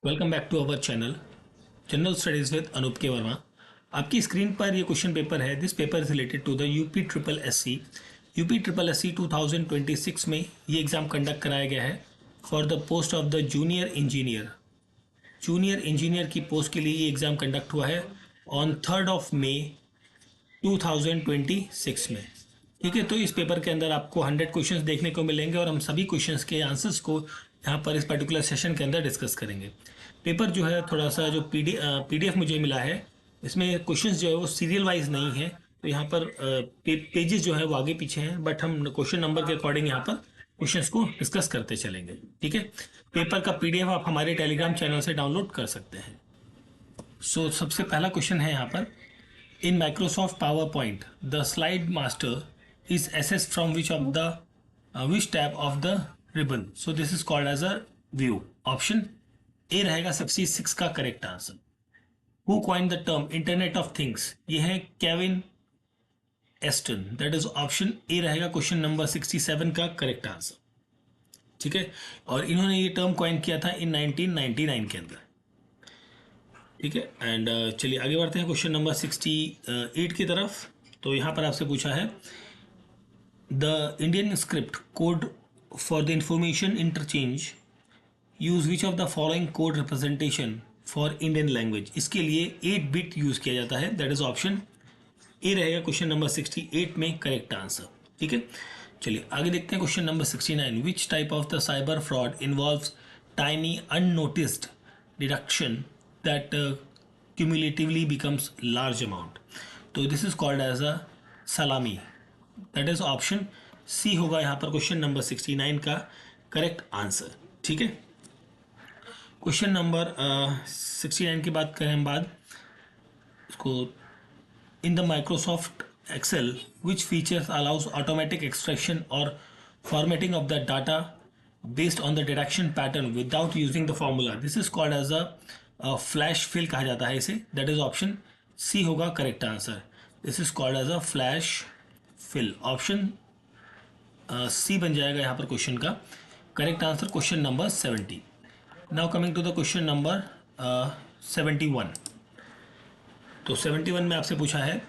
Welcome back to our channel general studies with Anoop K Verma. आपकी screen पर ये question paper है। This paper is related to the UP triple S C 2026 में ये exam conduct कराया गया है for the post of the junior engineer की पोस्ट के लिए ये एग्ज़ाम कंडक्ट हुआ है ऑन 3 मई 2026 में। ठीक है, तो इस पेपर के अंदर आपको 100 क्वेश्चंस देखने को मिलेंगे और हम सभी क्वेश्चंस के आंसर्स को यहाँ पर इस पर्टिकुलर सेशन के अंदर डिस्कस करेंगे। पेपर जो है थोड़ा सा जो पीडीएफ मुझे मिला है, इसमें क्वेश्चंस जो है वो सीरियल वाइज नहीं है, तो यहाँ पर पेजेस जो है वो आगे पीछे हैं, बट हम क्वेश्चन नंबर के अकॉर्डिंग यहाँ पर क्वेश्चंस को डिस्कस करते चलेंगे। ठीक है, पेपर का पीडीएफ आप हमारे टेलीग्राम चैनल से डाउनलोड कर सकते हैं। सो सबसे पहला क्वेश्चन है यहाँ पर, in Microsoft power point the slide master is accessed from which tab of the ribbon. So this is called as a view. Option A रहेगा 66 का correct answer. Who coined the term Internet of Things? ये है Kevin Aston. That is option A रहेगा question number 67 का correct answer. ठीक है, और इन्होंने ये टर्म कॉइन किया था इन 1999 के अंदर। ठीक है, एंड चलिए आगे बढ़ते हैं क्वेश्चन नंबर 68 की तरफ। तो यहाँ पर आपसे पूछा है, the Indian script code for the information interchange use which of the following code representation for Indian language? इसके लिए 8 बिट यूज किया जाता है। दैट इज ऑप्शन ए रहेगा क्वेश्चन नंबर 68 में करेक्ट आंसर। ठीक है, चलिए आगे देखते हैं question number 69। Which type of the cyber fraud involves tiny unnoticed deduction that cumulatively becomes large amount? तो this is called as a salami. That is option C होगा यहाँ पर क्वेश्चन नंबर 69 का करेक्ट आंसर। ठीक है, question number 69 की बात करें हम बाद इसको, in the Microsoft Excel which features allows automatic extraction और formatting of the data based on the deduction pattern without using the formula? This is called as a flash fill कहा जाता है इसे। दैट इज ऑप्शन सी होगा correct answer. This is called as a flash fill. Option C बन जाएगा यहाँ पर question का correct answer, question number 70। Now coming to the question number 71। तो 71 में आपसे पूछा है,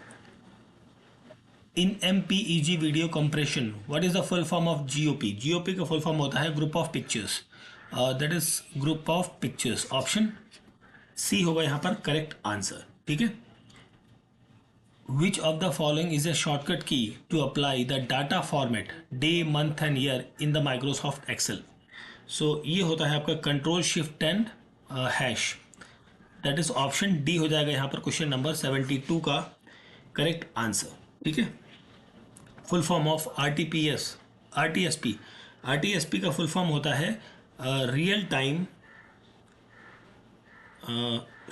in MPEG video compression what is the full form of GOP? GOP का फुल फॉर्म होता है group of pictures. That is group of pictures. Option C होगा यहाँ पर करेक्ट आंसर। ठीक है, Which of the following is a shortcut key to apply the data format day, month and year in the Microsoft Excel? So ये होता है आपका control shift and hash. That is option D हो जाएगा यहाँ पर क्वेश्चन नंबर 72 का correct answer. ठीक है, फुल फॉर्म ऑफ RTSP का फुल फॉर्म होता है real time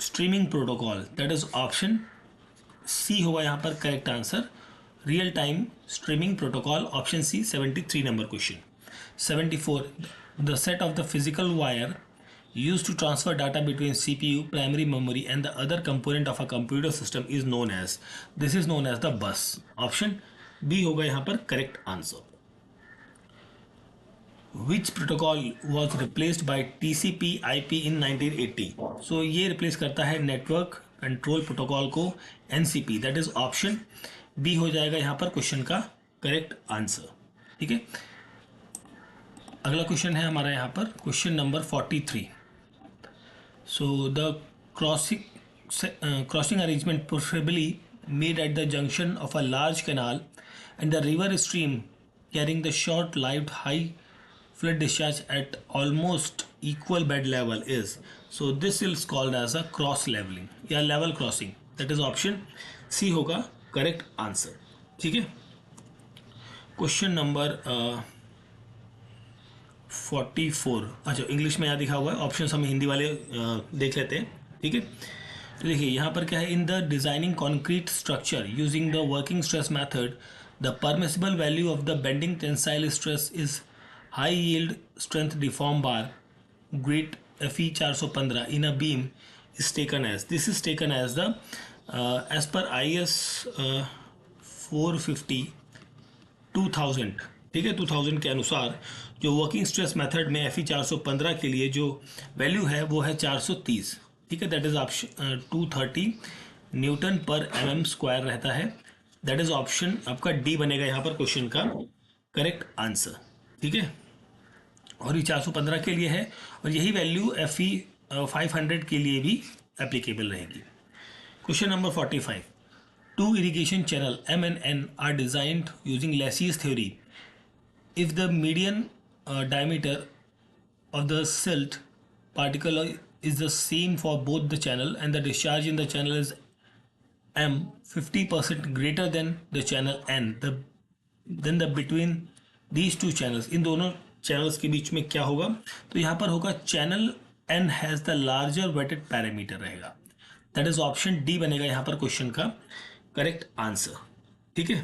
streaming protocol. That is option C होगा यहाँ पर correct answer, real time streaming protocol. Option C 73 number question. 74, the set of the physical wire use to transfer data between CPU, primary memory and the other component of a computer system is known as? This is known as the bus. Option B होगा यहाँ पर correct answer. Which protocol was replaced by TCP/IP in 1980? So ये replace करता है network control protocol को NCP। That is option B हो जाएगा यहाँ पर क्वेश्चन का करेक्ट आंसर। ठीक है, अगला क्वेश्चन है हमारा यहाँ पर question number 43। So the crossing arrangement preferably made at the junction of a large canal and the river stream carrying the short lived high flood discharge at almost equal bed level is? So this is called as a cross leveling या level crossing. That is option C होगा correct answer. ठीक है, question number 44। अच्छा, English में यहाँ दिखा हुआ है, ऑप्शन हम हिंदी वाले देख लेते हैं। ठीक है, तो देखिए यहाँ पर क्या है, in the designing concrete structure using the working stress method the permissible value of the bending tensile stress is high yield strength deform bar grit FE 415 in a beam is taken as? This is taken as the as per IS 450 2000 ठीक है, 2000 के अनुसार जो working stress method में FE 415 के लिए जो value है वो है 430। ठीक है, दैट इज ऑप्शन 230 न्यूटन पर mm² रहता है। दैट इज ऑप्शन आपका डी बनेगा यहाँ पर क्वेश्चन का करेक्ट आंसर। ठीक है, और ये 415 के लिए है और यही वैल्यू FE 500 के लिए भी एप्लीकेबल रहेगी। Question number 45, two irrigation channel M and N are designed using Lassie's theory. If the median diameter of the silt particle is the same for both the channel and the discharge in the channel is M 50% greater than the channel N, then the between these two channels, इन दोनों channels के बीच में क्या होगा? तो यहाँ पर होगा channel N has the larger wetted parameter रहेगा। दैट इज ऑप्शन डी बनेगा यहाँ पर क्वेश्चन का करेक्ट आंसर। ठीक है,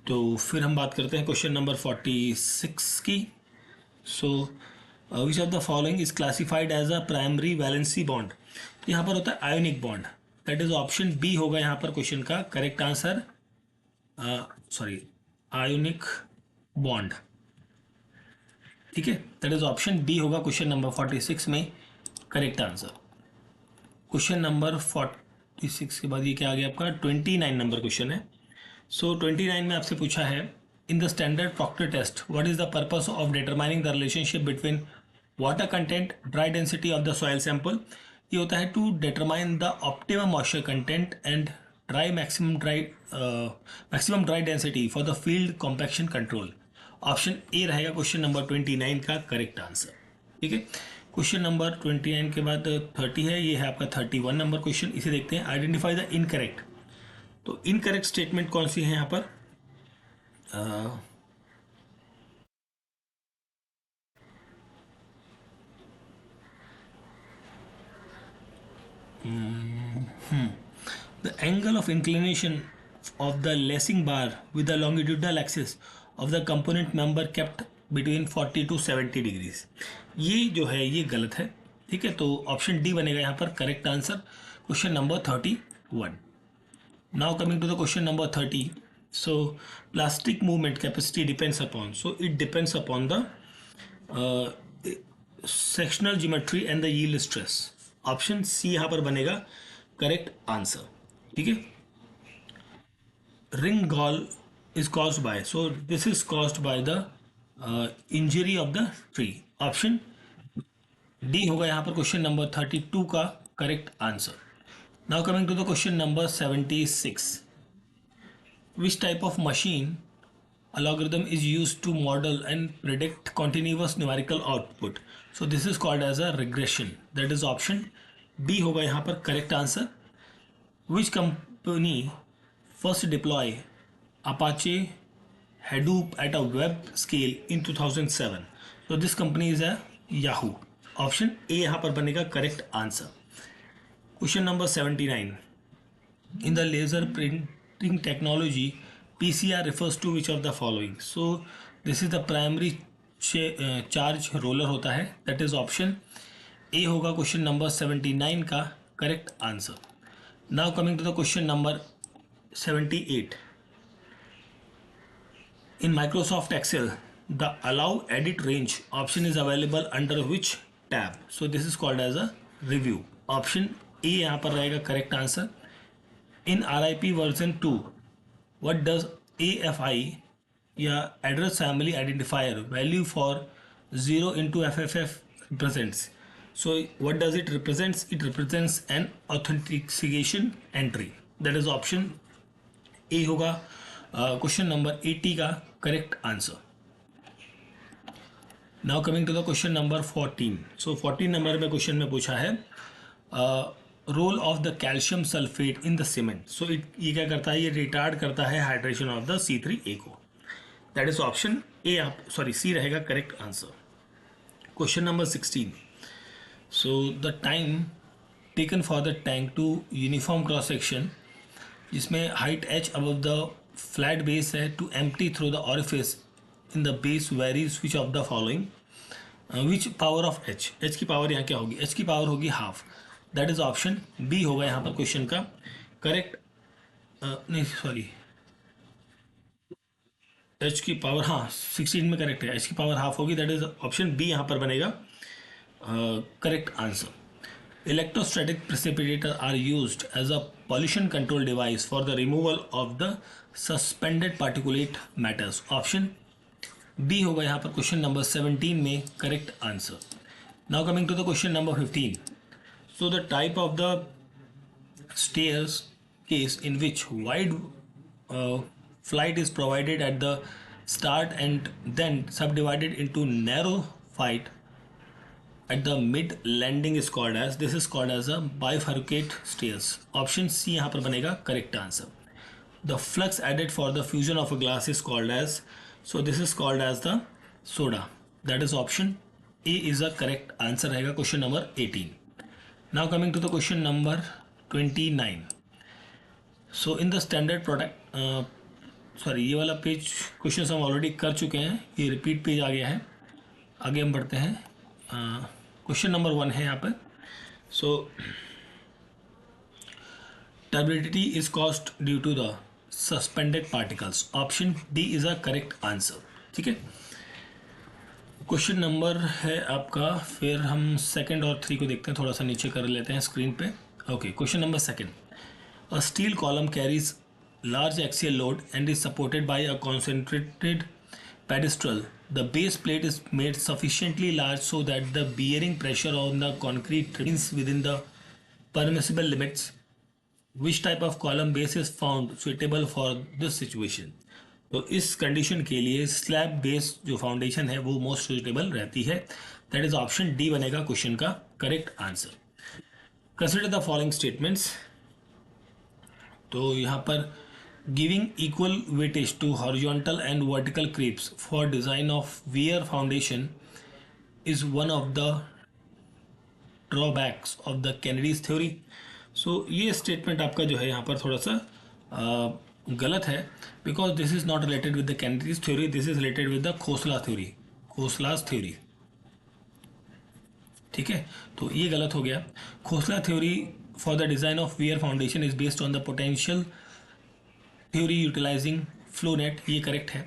तो फिर हम बात करते हैं क्वेश्चन नंबर 46 की। So which of the following is classified as a primary valency bond? यहाँ पर होता है ionic bond. That is option B होगा यहाँ पर क्वेश्चन का correct answer. Sorry, ionic bond. ठीक है, दैट इज ऑप्शन बी होगा क्वेश्चन नंबर 46 में करेक्ट आंसर। क्वेश्चन नंबर 46 के बाद ये क्या आ गया आपका 29 नंबर क्वेश्चन है। सो 29 में आपसे पूछा है in the standard Proctor test what is the purpose of determining the relationship between water content dry density of the soil sample. ये होता है to determine the optimum moisture content and maximum dry density for the field compaction control. Option A रहेगा question number 29 का correct answer. ठीक है, question number 29 के बाद 30 है, ये है आपका 31 नंबर क्वेश्चन। इसे देखते हैं, आइडेंटिफाई द इनकरेक्ट। तो इनकरेक्ट स्टेटमेंट कौन सी है यहाँ पर? The angle of inclination of the lacing bar with the longitudinal axis of the component member kept between 40 to 70 degrees. ये जो है ये गलत है। ठीक है, तो ऑप्शन डी बनेगा यहाँ पर correct answer question number 31। Now coming to the question number 30। So plastic movement capacity depends upon, so it depends upon the sectional geometry and the yield stress. Option C यहाँ पर बनेगा correct answer. ठीक है, ring gall is caused by, so this is caused by the injury of the tree। Option D होगा यहाँ पर question number 32 का correct answer. Now coming to the question number 76, which type of machine algorithm is used to model and predict continuous numerical output? So this is called as a regression। that is option B होगा यहाँ पर correct answer. which company first deploy Apache Hadoop at a web scale in 2007? So this company is a Yahoo। Option A यहाँ पर बनेगा correct answer. Question number 79, in the laser printing technology PCR refers to which of the following? So this is the primary charge roller होता है। that is option A होगा question number 79 का correct answer. Now coming to the question number 78, in Microsoft Excel the allow edit range option is available under which tab? So this is called as a review। Option A यहाँ पर रहेगा correct answer. In RIP version 2 what does AFI या address family identifier value for 0 into FFF represents? So what does it represents? It represents an authentication entry। that is option A होगा question number 80 का correct answer. Now coming to the question number 14। So 14 नंबर में question में पूछा है role of the calcium sulphate in the cement. So ये क्या करता है? ये रिटार्ड करता है हाइड्रेशन ऑफ द C3A को। That is option A, sorry C रहेगा correct answer. Question number 16, so the time taken for the tank to uniform cross section जिसमें height h above the flat base है to empty through the orifice in the base varies which of the following? Which power of h की power यहाँ क्या होगी? h की power होगी half. That is option B होगा यहाँ पर क्वेश्चन का करेक्ट नहीं सॉरी, एच की पावर, हाँ 16 में करेक्ट है, एच की पावर हाफ होगी, दैट इज ऑप्शन बी यहाँ पर बनेगा correct answer. Electrostatic precipitator are used as a pollution control device for the removal of the suspended particulate matters. Option B होगा यहाँ पर क्वेश्चन नंबर 17 में correct answer. Now coming to the question number 15. So the type of the stairs case in which wide flight is provided at the start and then subdivided into narrow flight at the mid landing is called as, this is called as a bifurcate stairs. Option C यहाँ पर बनेगा correct answer. The flux added for the fusion of a glass is called as, so this is called as the soda. That is option A is a correct answer रहेगा question number 18. Now coming to the question number 29. So in the standard product sorry ये वाला page question हम already कर चुके हैं, ये repeat page आ गया है. आगे हम बढ़ते हैं. क्वेश्चन नंबर 1 है यहाँ पर. सो turbidity is caused due to the suspended particles. Option D is a correct answer. ठीक है, क्वेश्चन नंबर है आपका, फिर हम सेकंड और 3 को देखते हैं, थोड़ा सा नीचे कर लेते हैं स्क्रीन पे. Okay, question number second. A steel column carries large axial load and is supported by a concentrated pedestal. The base plate is made sufficiently large so that the bearing pressure on the concrete remains within the permissible limits. Which type of column base is found suitable for this situation? तो इस condition के लिए slab base जो foundation है वो most suitable रहती है. That is option D बनेगा क्वेश्चन का correct answer. Consider the following statements. तो यहाँ पर giving equal weightage to horizontal and vertical creeps for design of weir foundation is one of the drawbacks of the Kennedy's theory. So ये statement आपका जो है यहाँ पर थोड़ा सा गलत है, because this is not related with the Kennedy's theory, this is related with the Khosla's theory. ठीक है, तो ये गलत हो गया. Khosla theory for the design of weir foundation is based on the potential theory utilizing flow net, ये करेक्ट है.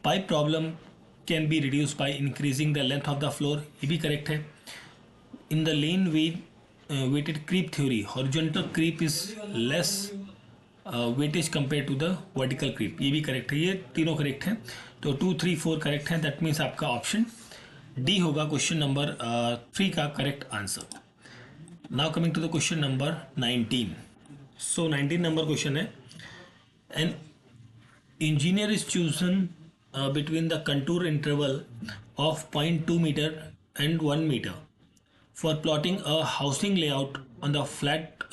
Pipe problem can be reduce by increasing the length of the floor, ये भी करेक्ट है. In the Lane weighted creep theory horizontal creep is less weightage compare to the vertical creep, ये भी correct है. ये तीनों करेक्ट हैं, तो 2, 3, 4 करेक्ट हैं. दैट मीन्स आपका ऑप्शन डी होगा क्वेश्चन नंबर 3 का correct answer. Now coming to the question number 19. So 19 number question है. An engineer is chosen between the contour interval of 0.2 meter and 1 meter for plotting a housing layout on the flat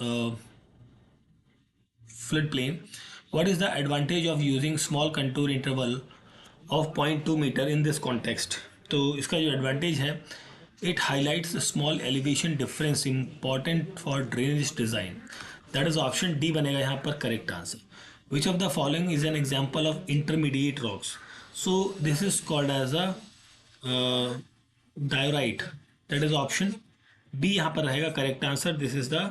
plane. What is the advantage of using small contour interval of 0.2 meter in this context? तो इसका जो advantage है, it highlights the small elevation difference important for drainage design. That is option D बनेगा यहाँ पर correct answer. Which of the following is an example of intermediate rocks? So this is called as a diorite. That is option B यहाँ पर रहेगा correct answer. This is the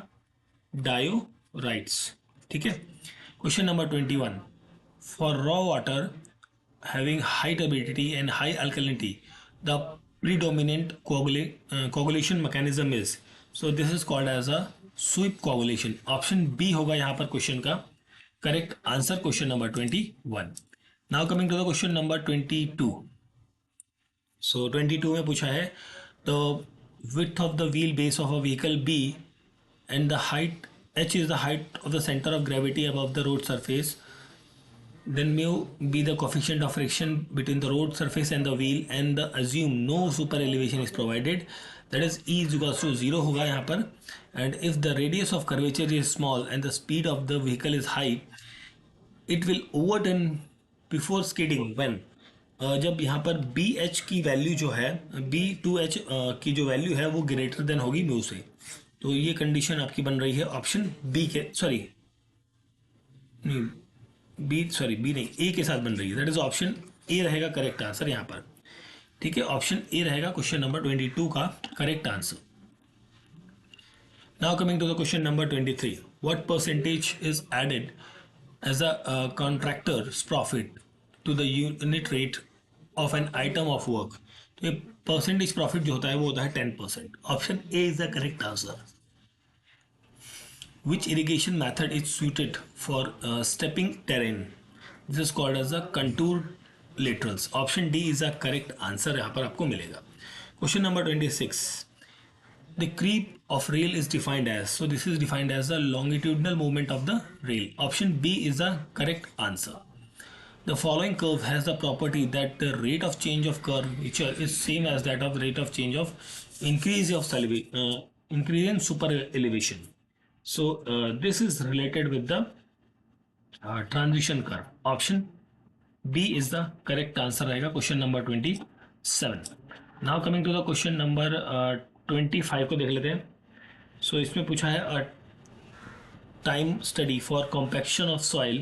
diorites. ठीक है. Question number 21. For raw water having high turbidity and high alkalinity, the predominant coagulation mechanism is. So this is called as a sweep coagulation. Option B होगा यहाँ पर question का correct answer. Question number 21. Now coming to the question number 22. So 22 में पूछा है the width of the wheel base of a vehicle B and the height h is the height of the center of gravity above the road surface, then mu be the coefficient of friction between the road surface and the wheel, and the assume no super elevation is provided, that is E is equals to 0 होगा यहाँ पर. And if the radius of curvature is small and the speed of the vehicle is high, it will overturn before skidding when जब यहाँ पर B H की value जो है, B2H की जो वैल्यू है वो ग्रेटर देन होगी म्यू से. तो ये कंडीशन आपकी बन रही है ऑप्शन बी के, सॉरी बी नहीं, ए के साथ बन रही है. दैट इज ऑप्शन ए रहेगा करेक्ट आंसर यहाँ पर. ठीक है, ऑप्शन ए रहेगा क्वेश्चन नंबर 22 का correct answer. Now coming to the question number 23. What percentage is added as a contractor's profit to the unit rate of an item of work. तो ये percentage profit जो होता है वो होता है 10%. ऑप्शन ए इज द करेक्ट answer. Which irrigation method is suited for stepping terrain? This is called as a contour laterals. Option D is the correct answer. यहाँ पर आपको मिलेगा. Question number 26. The creep of rail is defined as. So this is defined as the longitudinal movement of the rail. Option B is the correct answer. The following curve has the property that the rate of change of curvature is same as that of rate of change of increase in super elevation. So this is related with the transition curve. Option B is the correct answer रहेगा. Question number 27. Now coming to the question number 25 को देख लेते हैं. So इसमें पूछा है a time study for compaction of soil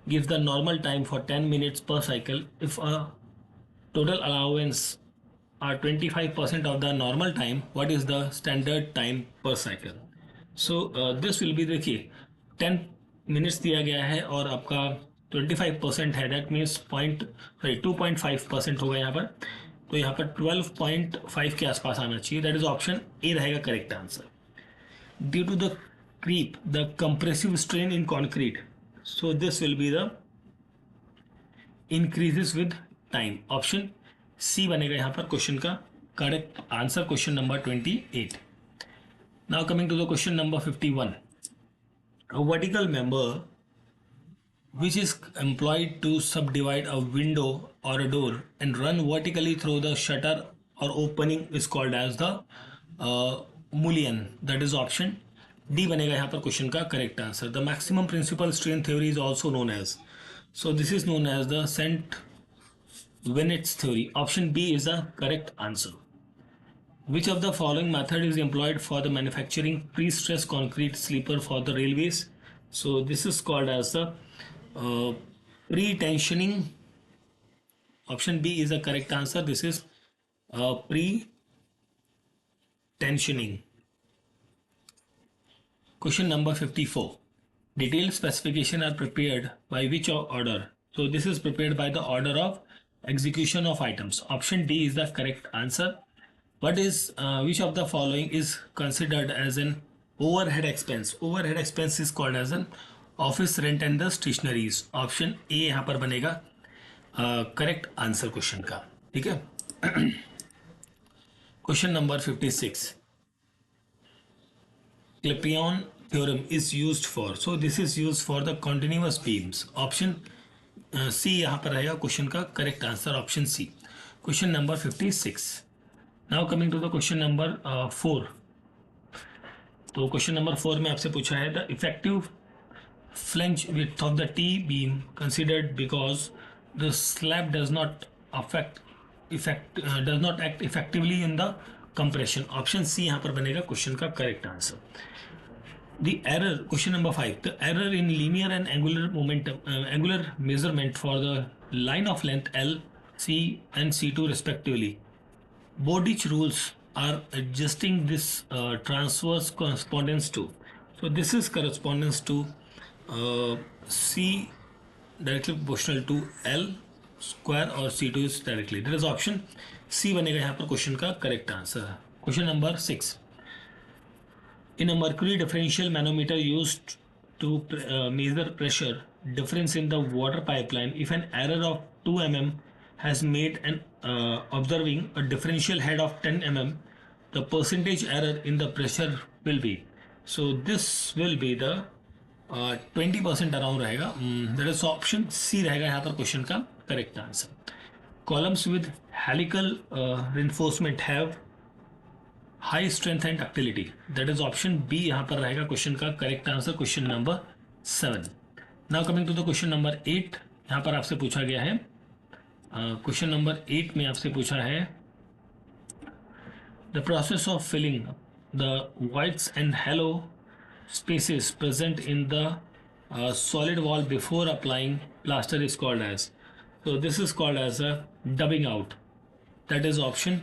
gives the normal time for 10 minutes per cycle if a total allowance are 25% of the normal time. What is the standard time per cycle? So this will be, देखिए 10 minutes दिया गया है और आपका 25% है, that means 2.5% होगा यहाँ पर. तो यहाँ पर 12.5 के आसपास आना चाहिए. दैट इज ऑप्शन ए रहेगा correct answer. Due to the creep the compressive strain in concrete, so this will be the increases with time. Option C बनेगा यहाँ पर क्वेश्चन का correct answer. Question number 28. Now coming to the question number 51. A vertical member which is employed to subdivide a window or a door and run vertically through the shutter or opening is called as the mullion. That is option D बनेगा यहाँ पर question का correct answer. The maximum principal strain theory is also known as. So this is known as the St. Vinet's theory. Option B is the correct answer. Which of the following method is employed for the manufacturing pre-stressed concrete sleeper for the railways? So this is called as the pre-tensioning. Option B is the correct answer. This is pre-tensioning. Question number 54. Detailed specification are prepared by which order? So this is prepared by the order of execution of items. Option D is the correct answer. What is which of the following is considered as an overhead expense? Overhead expense is called as an office rent and the stationaries. Option A यहाँ पर बनेगा correct answer question का. ठीक है. Question number 56. Clapeyron theorem is used for. So this is used for the continuous beams. Option C यहाँ पर रहेगा question का correct answer. Option C. Question number 56. Now coming to the question number 4. तो question number 4 में आपसे पूछा है the effective flange width of the T beam considered because the slab does not act effectively in the compression. Option C यहाँ पर बनेगा question का correct answer. The error question number 5. The error in linear and angular measurement for the line of length L, C and C2 respectively. Bowditch rules are adjusting this transverse correspondence to. So this is correspondence to C directly proportional to L square or C2 is directly. That is option C बनेगा यहाँ पर question का correct answer. Question number 6. In a mercury differential manometer used to measure pressure difference in the water pipeline, if an error of 2 mm has made an observing a differential head of 10 mm, the percentage error in the pressure will be. So this will be the 20% around रहेगा. That is option C रहेगा यहाँ पर question का correct answer. Columns with helical reinforcement have high strength and ductility. That is option B यहाँ पर रहेगा question का correct answer. Question number 7. Now coming to the question number 8. यहाँ पर आपसे पूछा गया है क्वेश्चन नंबर 8 में आपसे पूछा है the process of filling the voids and hollow spaces present in the solid wall before applying plaster is called as. So this is called as a dubbing out. That is option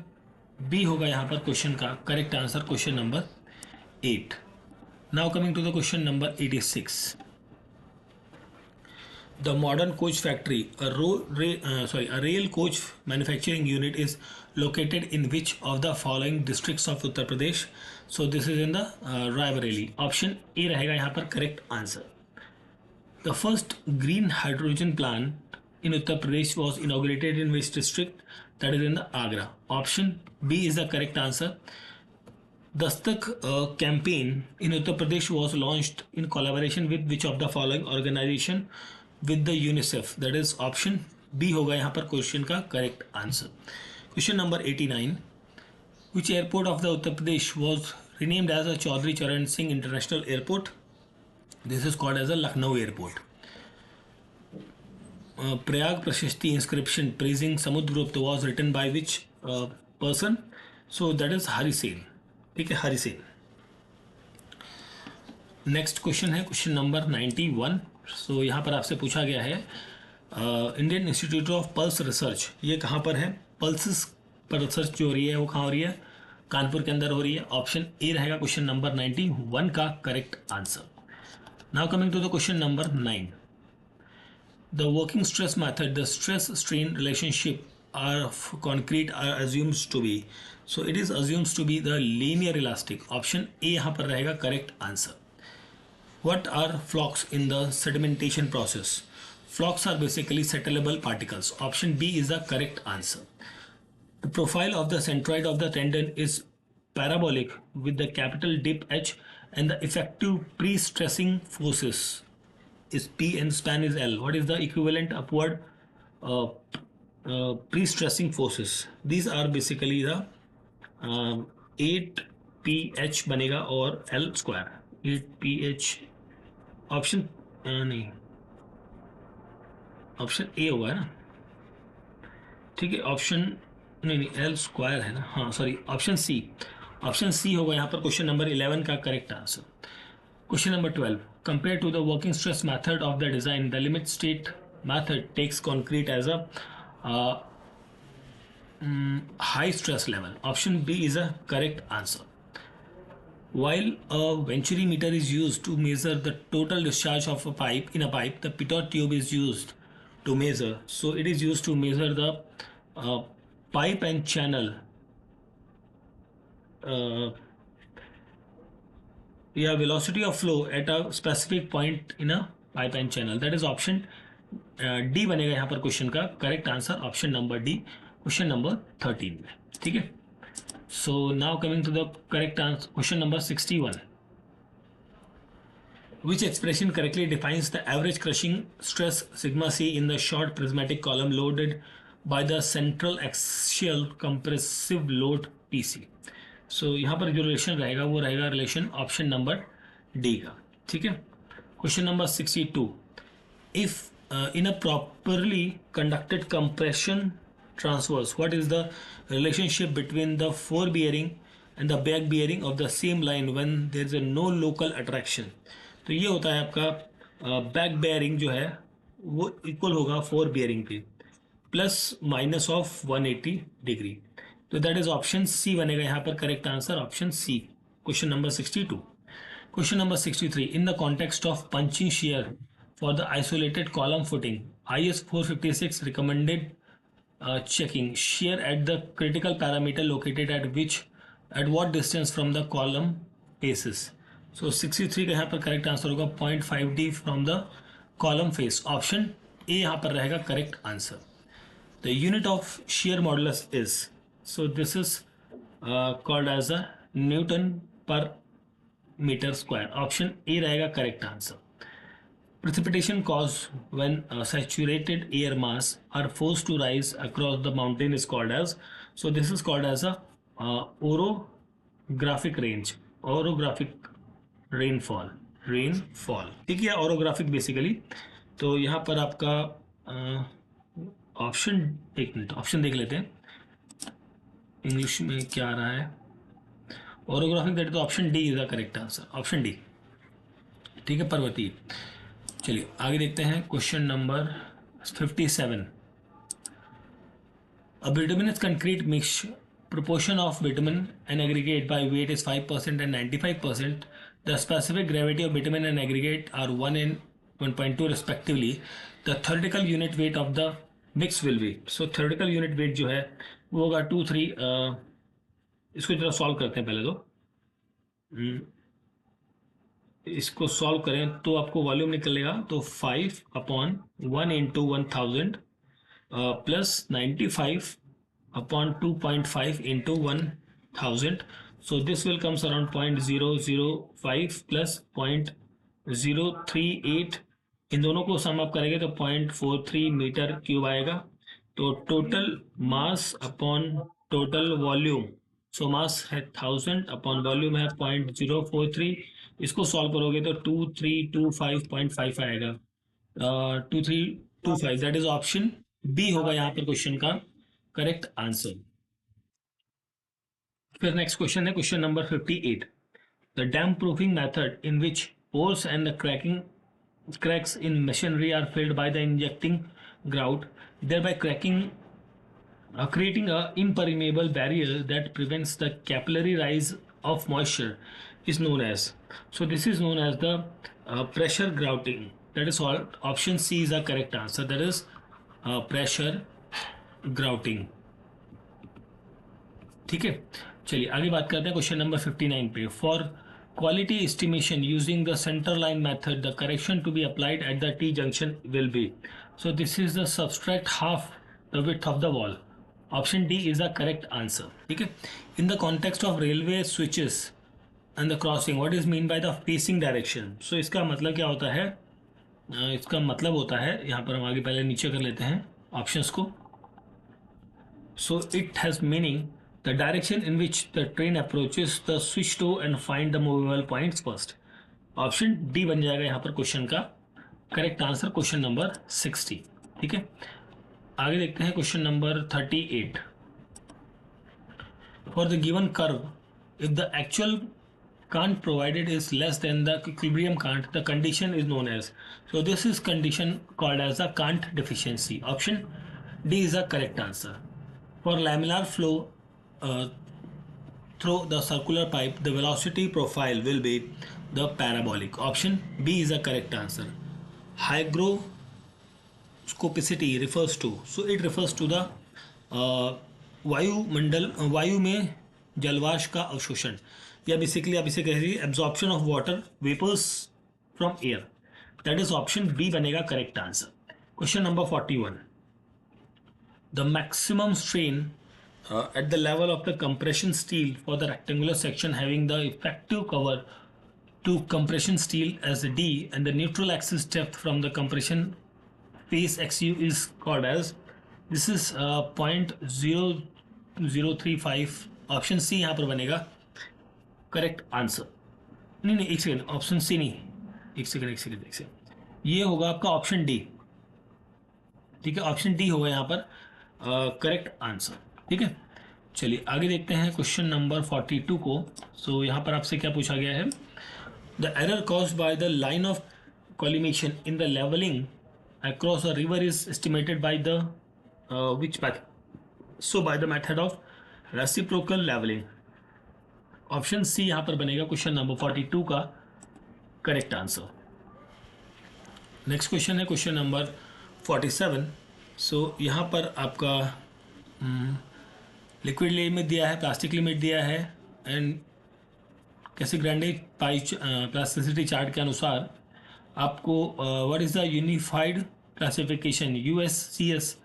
B होगा यहाँ पर question का correct answer. Question number 8. Now coming to the question number 86. The modern coach factory, a rail coach manufacturing unit, is located in which of the following districts of Uttar Pradesh? So this is in the Raebareli. Option A रहेगा यहाँ पर correct answer. The first green hydrogen plant in Uttar Pradesh was inaugurated in which district? That is in the Agra. Option B is the correct answer. Dastak campaign in Uttar Pradesh was launched in collaboration with which of the following organization? With the UNICEF. That is option B होगा यहाँ पर question का correct answer. Question number 89. Which airport of the Uttar Pradesh was renamed as a Chaudhary Charan Singh International Airport? This is called as a Lucknow Airport. Prayag Prashasti inscription praising Samudrugupta was written by which person? So that is Hari Sen. ठीक है, Hari Sen. Next question है question number 91. सो यहाँ पर आपसे पूछा गया है Indian institute of pulse research, ये कहाँ पर है? पल्स पर रिसर्च जो हो रही है वो कहाँ हो रही है? कानपुर के अंदर हो रही है. ऑप्शन ए रहेगा क्वेश्चन नंबर 91 का correct answer. Now coming to the question number 9. The working stress method, the stress strain relationship of concrete are assumed to be. So it is assumed to be the linear elastic. Option A यहाँ पर रहेगा correct answer. What are flocks in the sedimentation process? Flocks are basically settleable particles. Option B is the correct answer. The profile of the centroid of the tendon is parabolic with the capital dip H, and the effective pre-stressing forces is P and span is L. What is the equivalent upward pre-stressing forces? These are basically the 8pH बनेगा और L square. 8pH option नहीं, option A होगा ना. ठीक है, option नहीं, L square है ना. हाँ sorry, option C. Option C होगा यहाँ पर क्वेश्चन नंबर 11 का correct answer. Question number 12. Compared to the working stress method of the design, the limit state method takes concrete as a high stress level. Option B is a correct answer. While a venturimeter is used to measure the total discharge of a pipe in a pipe, the pitot tube is used to measure. So it is used to measure the pipe and channel velocity of flow at a specific point in a pipe and channel. That is option D बनेगा यहाँ पर question का correct answer. Option number D question number 13 में. ठीक है. सो नाउ coming to द करेक्ट आंसर क्वेश्चन नंबर 61. Which expression correctly defines the average crushing stress sigma c in the short prismatic column loaded by the central axial compressive load PC? So यहाँ पर जो रिलेशन रहेगा वो रहेगा रिलेशन ऑप्शन नंबर डी का. ठीक है. Question number 62. If in a properly conducted compression transverse, what is the relationship between the fore bearing and the back bearing of the same line when there is a no local attraction? तो ये होता है आपका back bearing जो है वो equal होगा fore bearing के प्लस माइनस ऑफ 180 डिग्री. तो दैट इज ऑप्शन सी बनेगा यहाँ पर correct answer. Option C question number 62. Question number 63. In the context of punching shear for the isolated column footing, IS 456 recommended checking shear at the critical parameter located at what distance from the column faces? So 63 का यहाँ पर correct answer होगा 0.5d from the column face. Option A यहाँ पर रहेगा correct answer. The unit of shear modulus is, so this is called as a Newton per meter square. Option A रहेगा correct answer. Precipitation caused when saturated air mass are forced to rise across the mountain is called as, so this is called as a orographic range, orographic rainfall. ठीक है, orographic basically. तो यहाँ पर आपका option, एक minute option देख लेते हैं इंग्लिश में क्या आ रहा है. orographic, that is option D is the करेक्ट आंसर. Option D. ठीक है, पर्वतीय. चलिए आगे देखते हैं question number 57. A bituminous concrete mix proportion of bitumen and aggregate by weight is 5% and 95%. The specific gravity of bitumen and aggregate are 1 and 1.2 respectively, the theoretical unit weight of the mix will be. So theoretical unit weight जो है वो होगा 2 3, इसको जरा solve करते हैं पहले तो। इसको सॉल्व करें तो आपको वॉल्यूम निकलेगा, तो 5/1 into 1000 plus 95/2.5 into 1000. So this will comes around 0.005 plus 0.038. इन दोनों को सम अप करेंगे तो 0.43 मीटर क्यूब आएगा। तो total mass upon total volume, so mass है 1000 अपॉन वॉल्यूम है 0.043। इसको सॉल्व करोगे तो 2325.5 आएगा। 2325, दैट इज ऑप्शन बी होगा यहाँ पर क्वेश्चन का करेक्ट आंसर। फिर नेक्स्ट क्वेश्चन है question number 58। The dam proofing method in which holes and the cracks in machinery are filled by the injecting grout, thereby creating a impermeable barrier that prevents the capillary rise of moisture, is known as. So this is known as the pressure grouting. That is all. Option C is the correct answer. That is pressure grouting. ठीक है, चलिए आगे बात करते हैं question number 59 पे। For quality estimation using the center line method, the correction to be applied at the T junction will be. So this is the subtract half the width of the wall. Option D is the correct answer. ठीक है, in the context of railway switches and the crossing, what is mean by the facing direction? So इसका मतलब क्या होता है? इसका मतलब होता है, यहाँ पर हम आगे पहले नीचे कर लेते हैं ऑप्शंस को। So it has meaning the direction in which the train approaches the switch door and find the movable points first. Option D बन जाएगा यहाँ पर क्वेश्चन का करेक्ट आंसर, क्वेश्चन नंबर 60। ठीक है, आगे देखते हैं question number 38। For the given curve, if the actual current provided is less than the equilibrium current, the condition is known as. So this is condition called as the current deficiency. Option D is the correct answer. For laminar flow through the circular pipe, the velocity profile will be the parabolic. Option B is the correct answer. Hygroscopicity refers to, so it refers to the वायु में जलवाष्प का अवशोषण, या basically आप इसे कह रही absorption of water vapours from air. That is option B बनेगा correct answer. Question number 41। The maximum strain at the level of the compression steel for the rectangular section having the effective cover to compression steel as D and the neutral axis depth from the compression face XU is called as, this is 0.0035। Option C यहाँ पर बनेगा correct answer. नहीं एक second, option C नहीं, एक second, ये होगा आपका ऑप्शन डी। ठीक है, ऑप्शन डी होगा यहाँ पर करेक्ट आंसर। ठीक है, चलिए आगे देखते हैं क्वेश्चन नंबर 42 को। सो यहाँ पर आपसे क्या पूछा गया है? The error caused by the line of collimation in the levelling across a river is estimated by the which method? So by the method of reciprocal levelling. Option C यहाँ पर बनेगा क्वेश्चन नंबर 42 का correct answer. Next question है question number 47। So यहाँ पर आपका liquid limit दिया है, प्लास्टिक लिमिट दिया है, एंड कैसिग्रांडे प्लास्टिसिटी चार्ट के अनुसार आपको what is the unified classification USCS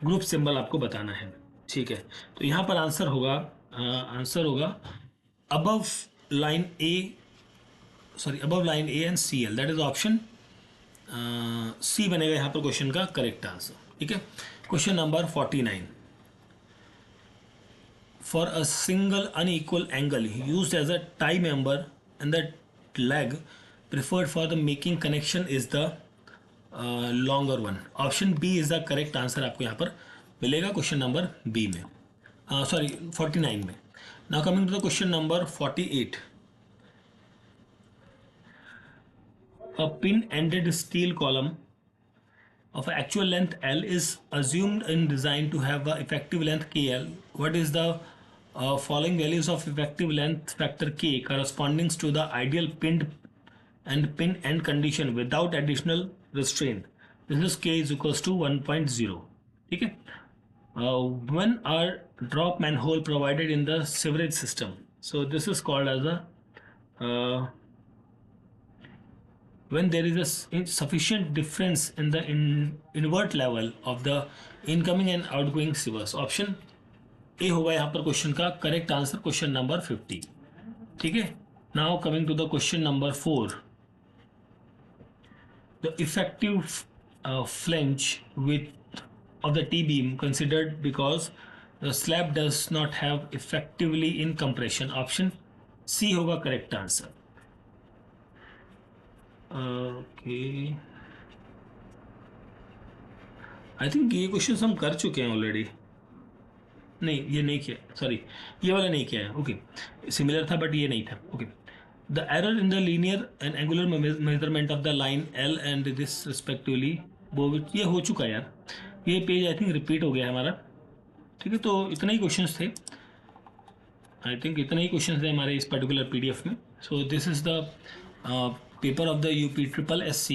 group symbol आपको बताना है। ठीक है, तो यहाँ पर आंसर होगा above line A and CL, that is option C बनेगा यहाँ पर क्वेश्चन का करेक्ट आंसर। ठीक है, question number 49। For a single unequal angle used as a tie member and the leg preferred for the making connection is the longer one. Option B is the correct answer आपको यहाँ पर मिलेगा question number B में, 49 में। Now coming to the question number 48. A pin-ended steel column of actual length L is assumed in design to have a effective length KL. What is the following values of effective length factor K corresponding to the ideal pinned and pin end condition without additional restraint. This is k is equals to 1.0. ठीक है. When are drop manhole provided in the sewerage system? So this is called as a when there is a sufficient difference in the invert level of the incoming and outgoing sewers. Option A होगा यहाँ पर question का correct answer, question number 50. ठीक है. Now coming to the question number 4. The effective flange width of the T-beam considered because the slab does not have effectively in compression. Option C होगा correct answer. Okay, I think ये question हम कर चुके हैं already. नहीं, ये नहीं किया, सॉरी, ये वाला नहीं किया है. ओके, सिमिलर था बट ये नहीं था. Okay. The error in the linear and angular measurement of the line L and this respectively वो ये हो चुका है यार. ये पेज आई थिंक रिपीट हो गया है हमारा. ठीक है, तो इतने ही क्वेश्चंस थे. आई थिंक इतने ही क्वेश्चंस थे हमारे इस पर्टिकुलर पीडीएफ में. सो this is the paper of the UP triple SC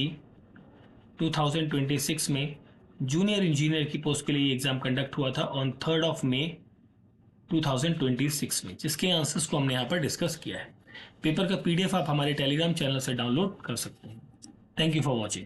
2026 में जूनियर इंजीनियर की पोस्ट के लिए ये एग्ज़ाम कंडक्ट हुआ था ऑन 3 मई 2026 में, जिसके आंसर्स को हमने यहाँ पर डिस्कस किया है. पेपर का PDF आप हमारे टेलीग्राम चैनल से डाउनलोड कर सकते हैं. Thank you for watching.